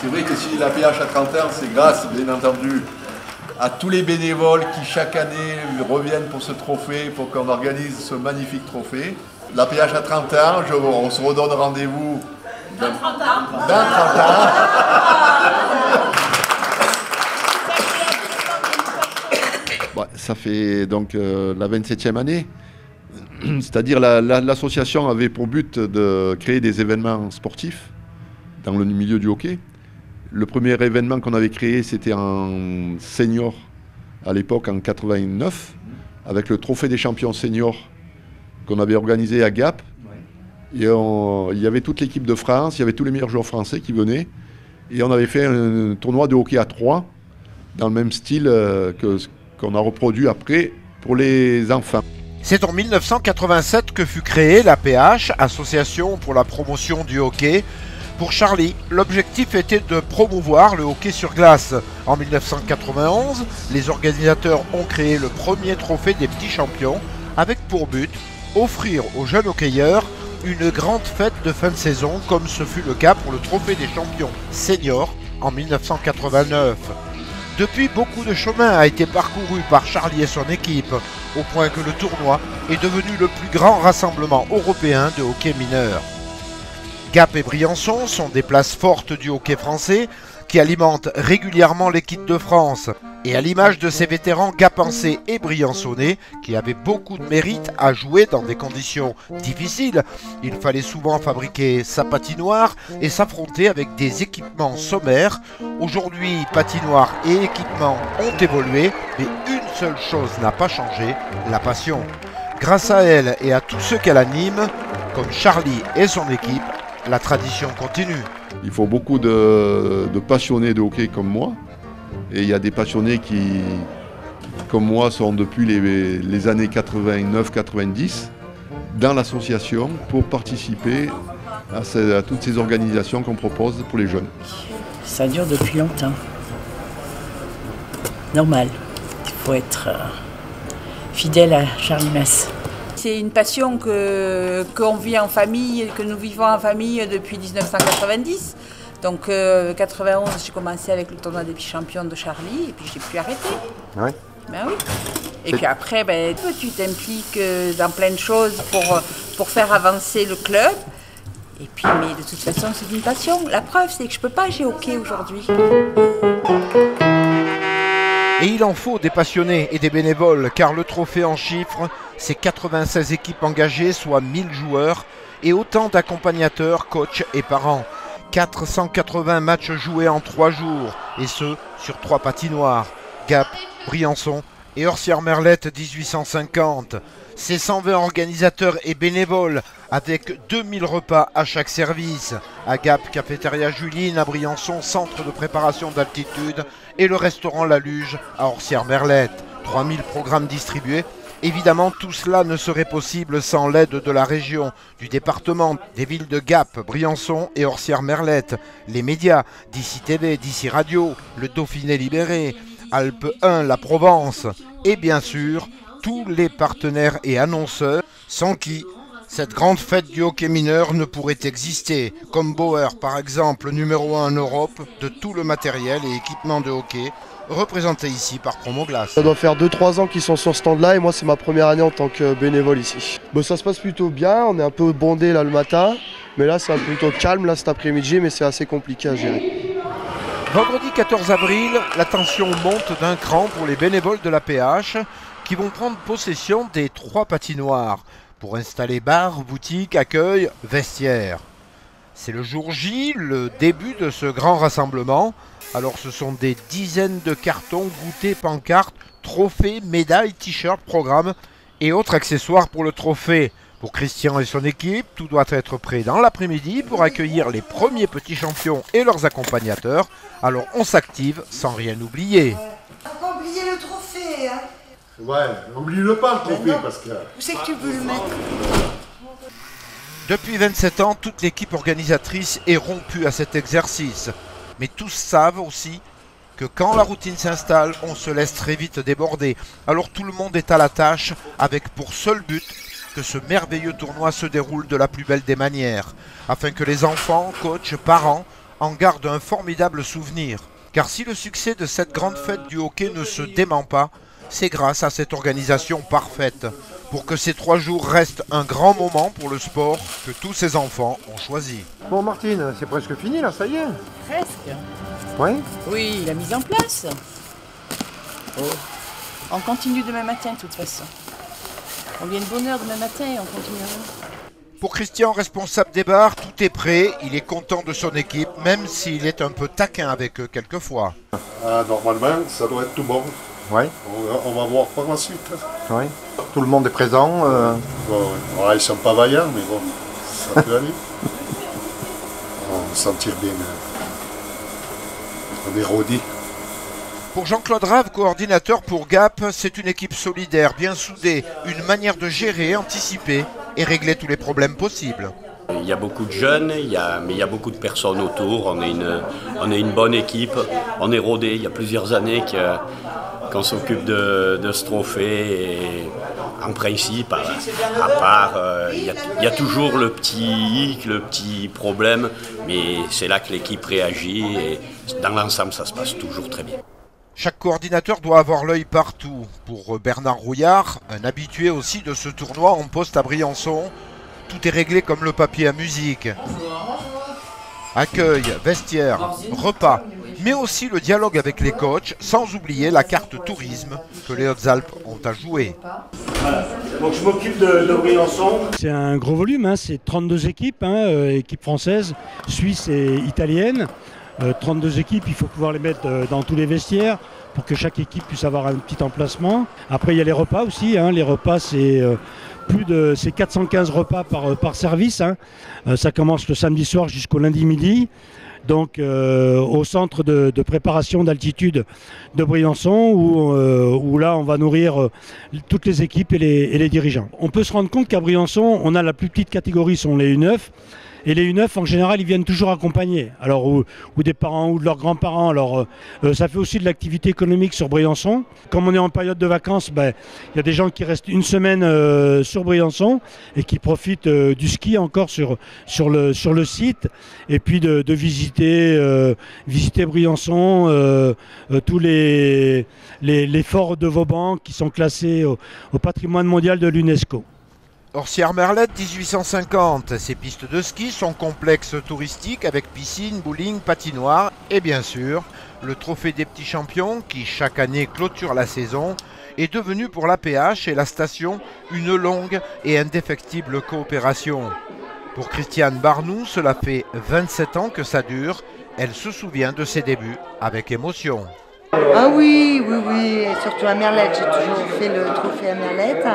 C'est vrai que si la PH a 30 ans, c'est grâce, bien entendu, à tous les bénévoles qui chaque année reviennent pour ce trophée, pour qu'on organise ce magnifique trophée. La PH a 30 ans, on se redonne rendez-vous dans 30 ans. Dans 30 ans. Bah, ça fait donc la 27e année. C'est-à-dire l'association avait pour but de créer des événements sportifs dans le milieu du hockey. Le premier événement qu'on avait créé, c'était en senior, à l'époque en 89, avec le trophée des champions seniors qu'on avait organisé à Gap. Et il y avait toute l'équipe de France, il y avait tous les meilleurs joueurs français qui venaient. Et on avait fait un tournoi de hockey à 3, dans le même style qu'on a reproduit après pour les enfants. C'est en 1987 que fut créée l'APH, Association pour la promotion du hockey. Pour Charlie, l'objectif était de promouvoir le hockey sur glace. En 1991, les organisateurs ont créé le premier trophée des petits champions avec pour but offrir aux jeunes hockeyeurs une grande fête de fin de saison comme ce fut le cas pour le trophée des champions seniors en 1989. Depuis, beaucoup de chemin a été parcouru par Charlie et son équipe, au point que le tournoi est devenu le plus grand rassemblement européen de hockey mineur. Gap et Briançon sont des places fortes du hockey français qui alimentent régulièrement l'équipe de France. Et à l'image de ces vétérans gapençais et briançonnais qui avaient beaucoup de mérite à jouer dans des conditions difficiles, il fallait souvent fabriquer sa patinoire et s'affronter avec des équipements sommaires. Aujourd'hui, patinoire et équipements ont évolué, mais une seule chose n'a pas changé, la passion. Grâce à elle et à tous ceux qu'elle anime, comme Charlie et son équipe, la tradition continue. Il faut beaucoup de passionnés de hockey comme moi. Et il y a des passionnés qui, comme moi, sont depuis les années 89-90 dans l'association pour participer à toutes ces organisations qu'on propose pour les jeunes. Ça dure depuis longtemps. Normal. Il faut être fidèle à Charlie Mess. C'est une passion qu'on vit en famille, que nous vivons en famille depuis 1990. Donc 91, j'ai commencé avec le tournoi des petits champions de Charlie et puis j'ai pu arrêter. Ouais. Ben oui. Et puis après, tu t'impliques dans plein de choses pour faire avancer le club. Et puis, mais de toute façon, c'est une passion. La preuve, c'est que je ne peux pas jouer au hockey aujourd'hui. Et il en faut des passionnés et des bénévoles, car le trophée en chiffres, c'est 96 équipes engagées, soit 1000 joueurs, et autant d'accompagnateurs, coachs et parents. 480 matchs joués en 3 jours, et ce, sur 3 patinoires, Gap, Briançon et Orsières-Merlette 1850. C'est 120 organisateurs et bénévoles, avec 2000 repas à chaque service. À Gap, cafétéria Juline, à Briançon, centre de préparation d'altitude, et le restaurant La Luge à Orsières-Merlette. 3000 programmes distribués. Évidemment, tout cela ne serait possible sans l'aide de la région, du département, des villes de Gap, Briançon et Orsières-Merlette, les médias, d'ici TV, d'ici Radio, le Dauphiné libéré, Alpes 1, la Provence, et bien sûr, tous les partenaires et annonceurs, sans qui cette grande fête du hockey mineur ne pourrait exister, comme Bauer par exemple, numéro 1 en Europe, de tout le matériel et équipement de hockey, représenté ici par Promoglace. Ça doit faire 2-3 ans qu'ils sont sur ce stand-là et moi c'est ma première année en tant que bénévole ici. Bon, ça se passe plutôt bien, on est un peu bondé là le matin, mais là c'est un peu plutôt calme là cet après-midi, mais c'est assez compliqué à gérer. Vendredi 14 avril, la tension monte d'un cran pour les bénévoles de l'APH qui vont prendre possession des 3 patinoires pour installer bar, boutique, accueil, vestiaire. C'est le jour J, le début de ce grand rassemblement. Alors ce sont des dizaines de cartons, goûters, pancartes, trophées, médailles, t-shirts, programmes et autres accessoires pour le trophée. Pour Christian et son équipe, tout doit être prêt dans l'après-midi pour accueillir les premiers petits champions et leurs accompagnateurs. Alors on s'active sans rien oublier. Faut pas oublier le trophée, hein. Ouais, oublie-le pas le trophée parce que... Où c'est que tu peux le mettre? Depuis 27 ans, toute l'équipe organisatrice est rompue à cet exercice. Mais tous savent aussi que quand la routine s'installe, on se laisse très vite déborder. Alors tout le monde est à la tâche avec pour seul but que ce merveilleux tournoi se déroule de la plus belle des manières, afin que les enfants, coachs, parents en garde un formidable souvenir. Car si le succès de cette grande fête du hockey ne se dément pas, c'est grâce à cette organisation parfaite pour que ces 3 jours restent un grand moment pour le sport que tous ces enfants ont choisi. Bon Martine, c'est presque fini là, ça y est. Presque. Ouais. Oui, la mise en place. Oh. On continue demain matin de toute façon. On vient de bonne heure demain matin et on continuera. Pour Christian, responsable des bars, tout est prêt. Il est content de son équipe, même s'il est un peu taquin avec eux quelquefois. Normalement, ça doit être tout bon. Ouais. On va voir par la suite. Ouais. Tout le monde est présent. Ouais, ils sont pas vaillants, mais bon, ça peut aller. On s'en tire bien. On est rodés. Pour Jean-Claude Rave, coordinateur pour Gap, c'est une équipe solidaire, bien soudée, une manière de gérer, anticiper et régler tous les problèmes possibles. Il y a beaucoup de jeunes, mais il y a beaucoup de personnes autour. On est une bonne équipe, on est rodés. Il y a plusieurs années qu'on s'occupe de ce trophée. Et en principe, à part, il y a toujours le petit hic, le petit problème, mais c'est là que l'équipe réagit et dans l'ensemble, ça se passe toujours très bien. Chaque coordinateur doit avoir l'œil partout. Pour Bernard Rouillard, un habitué aussi de ce tournoi en poste à Briançon, tout est réglé comme le papier à musique. Accueil, vestiaire, repas, mais aussi le dialogue avec les coachs, sans oublier la carte tourisme que les Hautes-Alpes ont à jouer. Voilà. Donc je m'occupe de Briançon. C'est un gros volume, hein, c'est 32 équipes, équipes françaises, suisses et italiennes. 32 équipes, il faut pouvoir les mettre dans tous les vestiaires pour que chaque équipe puisse avoir un petit emplacement. Après il y a les repas aussi, les repas c'est 415 repas par service. Ça commence le samedi soir jusqu'au lundi midi. Donc au centre de préparation d'altitude de Briançon où là on va nourrir toutes les équipes et les dirigeants. On peut se rendre compte qu'à Briançon on a la plus petite catégorie, sont les U9. Et les U9, en général, ils viennent toujours accompagnés, alors, ou des parents ou de leurs grands-parents. Alors, ça fait aussi de l'activité économique sur Briançon. Comme on est en période de vacances, il y a des gens qui restent une semaine sur Briançon et qui profitent du ski encore sur le site. Et puis de visiter Briançon, tous les forts de Vauban qui sont classés au patrimoine mondial de l'UNESCO. Orsières-Merlette 1850, ces pistes de ski sont complexes touristiques avec piscine, bowling, patinoire et bien sûr le trophée des petits champions qui chaque année clôture la saison est devenu pour l'APH et la station une longue et indéfectible coopération. Pour Christiane Barnou, cela fait 27 ans que ça dure, elle se souvient de ses débuts avec émotion. Ah oui, et surtout à Merlette, j'ai toujours fait le trophée à Merlette.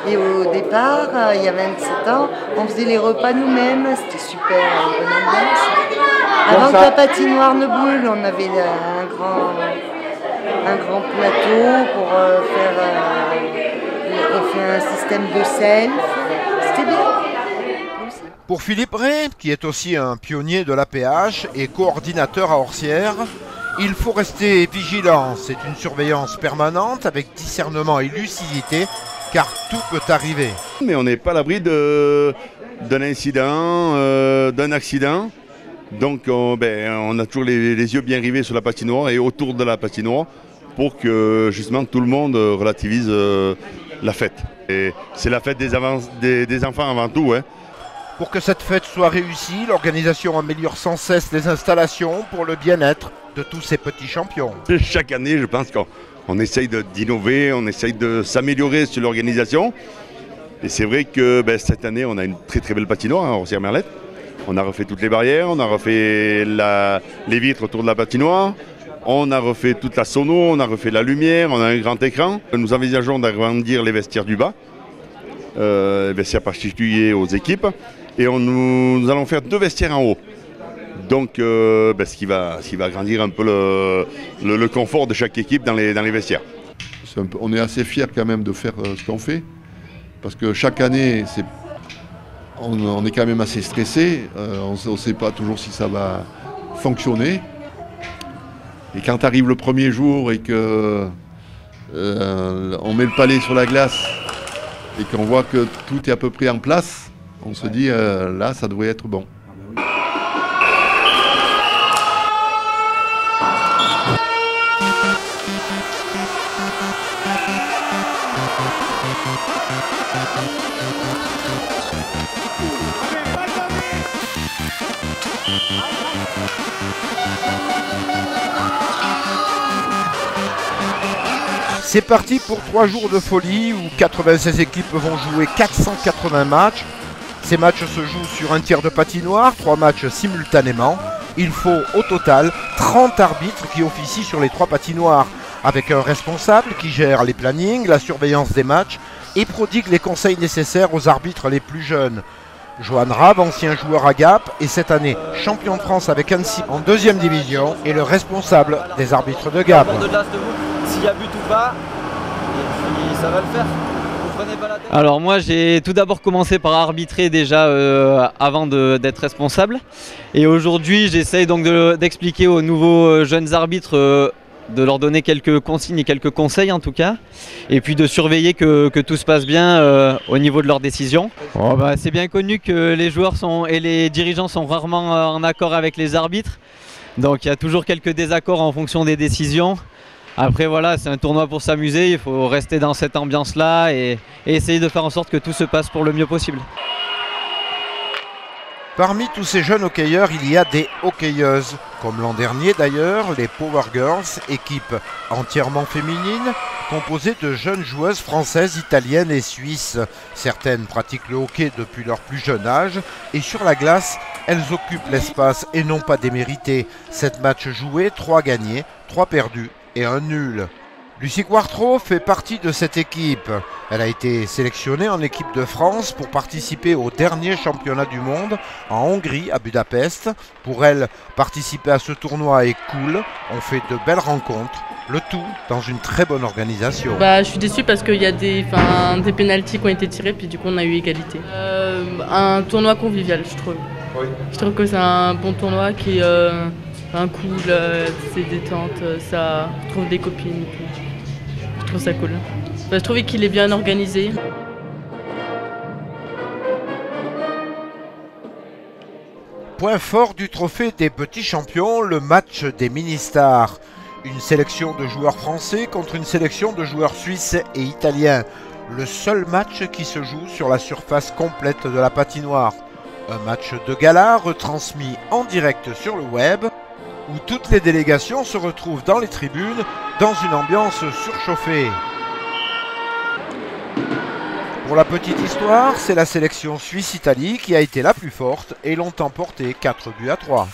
Et au départ, il y a 27 ans, on faisait les repas nous-mêmes, c'était super, bonne ambiance. Avant que la patinoire ne brûle, on avait un grand plateau pour on fait un système de self, c'était bien. Pour Philippe Ray, qui est aussi un pionnier de l'APH et coordinateur à Orsières, il faut rester vigilant, c'est une surveillance permanente avec discernement et lucidité, car tout peut arriver. Mais on n'est pas à l'abri d'un incident, d'un accident. Donc on a toujours les yeux bien rivés sur la patinoire et autour de la patinoire pour que justement tout le monde relativise la fête. Et c'est la fête des enfants avant tout. Pour que cette fête soit réussie, l'organisation améliore sans cesse les installations pour le bien-être de tous ces petits champions. Chaque année, je pense qu'on essaye d'innover, on essaye de s'améliorer sur l'organisation. Et c'est vrai que cette année, on a une très très belle patinoire à Orsières-Merlette. On a refait toutes les barrières, on a refait les vitres autour de la patinoire, on a refait toute la sono, on a refait la lumière, on a un grand écran. Nous envisageons d'agrandir les vestiaires du bas, les vestiaires particuliers aux équipes. Et nous allons faire 2 vestiaires en haut. Donc ce qui va agrandir un peu le confort de chaque équipe dans les vestiaires. On est assez fiers quand même de faire ce qu'on fait. Parce que chaque année, on est quand même assez stressé. On ne sait pas toujours si ça va fonctionner. Et quand arrive le premier jour et qu'on met le palais sur la glace et qu'on voit que tout est à peu près en place, on se dit là ça devrait être bon. C'est parti pour 3 jours de folie où 96 équipes vont jouer 480 matchs. Ces matchs se jouent sur un tiers de patinoire, 3 matchs simultanément. Il faut au total 30 arbitres qui officient sur les 3 patinoires, avec un responsable qui gère les plannings, la surveillance des matchs et prodigue les conseils nécessaires aux arbitres les plus jeunes. Johan Rave, ancien joueur à Gap et cette année champion de France avec Annecy en 2e division, est le responsable des arbitres de Gap. S'il y a but ou pas, et puis ça va le faire. Vous prenez pas la tête. Alors moi j'ai tout d'abord commencé par arbitrer déjà avant d'être responsable. Et aujourd'hui j'essaye donc d'expliquer aux nouveaux jeunes arbitres, de leur donner quelques consignes et quelques conseils en tout cas. Et puis de surveiller que tout se passe bien au niveau de leurs décisions. Oh, bah, c'est bien connu que les joueurs et les dirigeants sont rarement en accord avec les arbitres. Donc il y a toujours quelques désaccords en fonction des décisions. Après voilà, c'est un tournoi pour s'amuser, il faut rester dans cette ambiance-là et essayer de faire en sorte que tout se passe pour le mieux possible. Parmi tous ces jeunes hockeyeurs, il y a des hockeyeuses, comme l'an dernier d'ailleurs, les Power Girls, équipe entièrement féminine, composée de jeunes joueuses françaises, italiennes et suisses. Certaines pratiquent le hockey depuis leur plus jeune âge et sur la glace, elles occupent l'espace et non pas démérité. 7 matchs joués, 3 gagnés, 3 perdus et 1 nul. Lucie Quartro fait partie de cette équipe. Elle a été sélectionnée en équipe de France pour participer au dernier championnat du monde en Hongrie, à Budapest. Pour elle, participer à ce tournoi est cool. On fait de belles rencontres, le tout dans une très bonne organisation. Je suis déçue parce qu'il y a des pénaltys qui ont été tirés, puis du coup on a eu égalité. Un tournoi convivial, je trouve. Oui. Je trouve que c'est un bon tournoi qui est cool, c'est détente, ça trouve des copines. Je trouve ça cool. Je trouve qu'il est bien organisé. Point fort du trophée des petits champions, le match des mini-stars. Une sélection de joueurs français contre une sélection de joueurs suisses et italiens. Le seul match qui se joue sur la surface complète de la patinoire. Un match de gala retransmis en direct sur le web, où toutes les délégations se retrouvent dans les tribunes, dans une ambiance surchauffée. Pour la petite histoire, c'est la sélection Suisse-Italie qui a été la plus forte et l'ont emporté 4-3.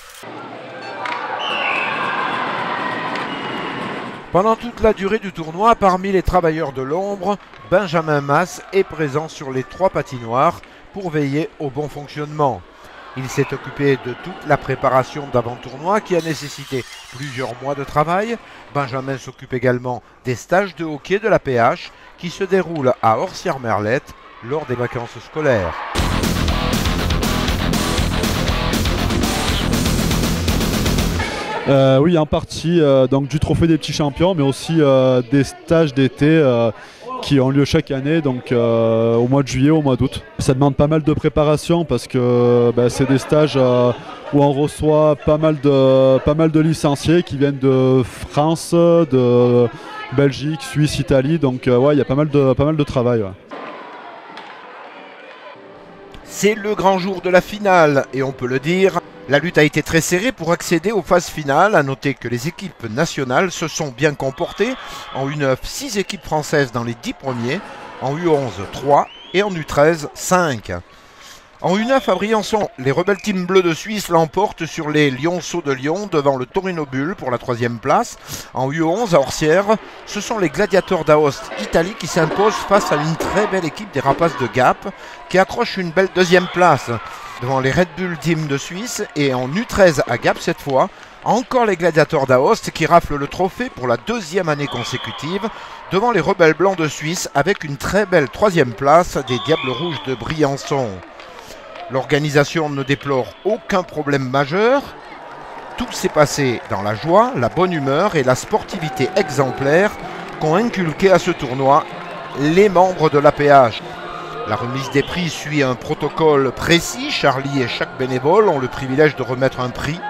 Pendant toute la durée du tournoi, parmi les travailleurs de l'ombre, Benjamin Mas est présent sur les 3 patinoires pour veiller au bon fonctionnement. Il s'est occupé de toute la préparation d'avant-tournoi qui a nécessité plusieurs mois de travail. Benjamin s'occupe également des stages de hockey de la PH qui se déroulent à Orsières-Merlette lors des vacances scolaires. Oui, en partie donc du trophée des petits champions, mais aussi des stages d'été qui ont lieu chaque année, donc au mois de juillet, au mois d'août. Ça demande pas mal de préparation parce que c'est des stages où on reçoit pas mal de licenciés qui viennent de France, de Belgique, Suisse, Italie, donc ouais, il y a pas mal de travail. Ouais. C'est le grand jour de la finale et on peut le dire, la lutte a été très serrée pour accéder aux phases finales. À noter que les équipes nationales se sont bien comportées. En U9, 6 équipes françaises dans les 10 premiers. En U11, 3 et en U13, 5. En U9 à Briançon, les Rebel Team Bleu de Suisse l'emportent sur les Lionceaux de Lyon devant le Torino Bull pour la 3e place. En U11 à Orsières, ce sont les Gladiators d'Aoste Italie qui s'imposent face à une très belle équipe des Rapaces de Gap qui accroche une belle 2e place devant les Red Bull Team de Suisse. Et en U13 à Gap cette fois, encore les Gladiators d'Aoste qui raflent le trophée pour la 2e année consécutive devant les Rebelles Blancs de Suisse avec une très belle 3e place des Diables Rouges de Briançon. L'organisation ne déplore aucun problème majeur. Tout s'est passé dans la joie, la bonne humeur et la sportivité exemplaire qu'ont inculqué à ce tournoi les membres de l'APH. La remise des prix suit un protocole précis. Charlie et chaque bénévole ont le privilège de remettre un prix.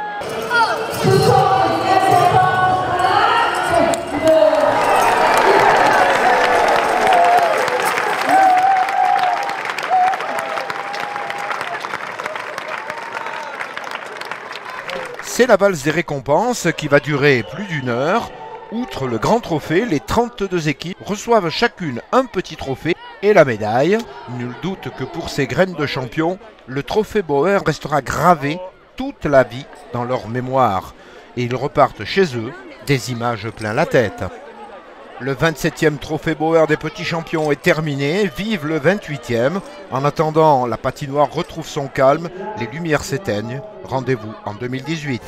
C'est la valse des récompenses qui va durer plus d'1 heure. Outre le grand trophée, les 32 équipes reçoivent chacune un petit trophée et la médaille. Nul doute que pour ces graines de champions, le trophée Bauer restera gravé toute la vie dans leur mémoire. Et ils repartent chez eux des images plein la tête. Le 27e trophée Bauer des petits champions est terminé. Vive le 28e. En attendant, la patinoire retrouve son calme, les lumières s'éteignent. Rendez-vous en 2018.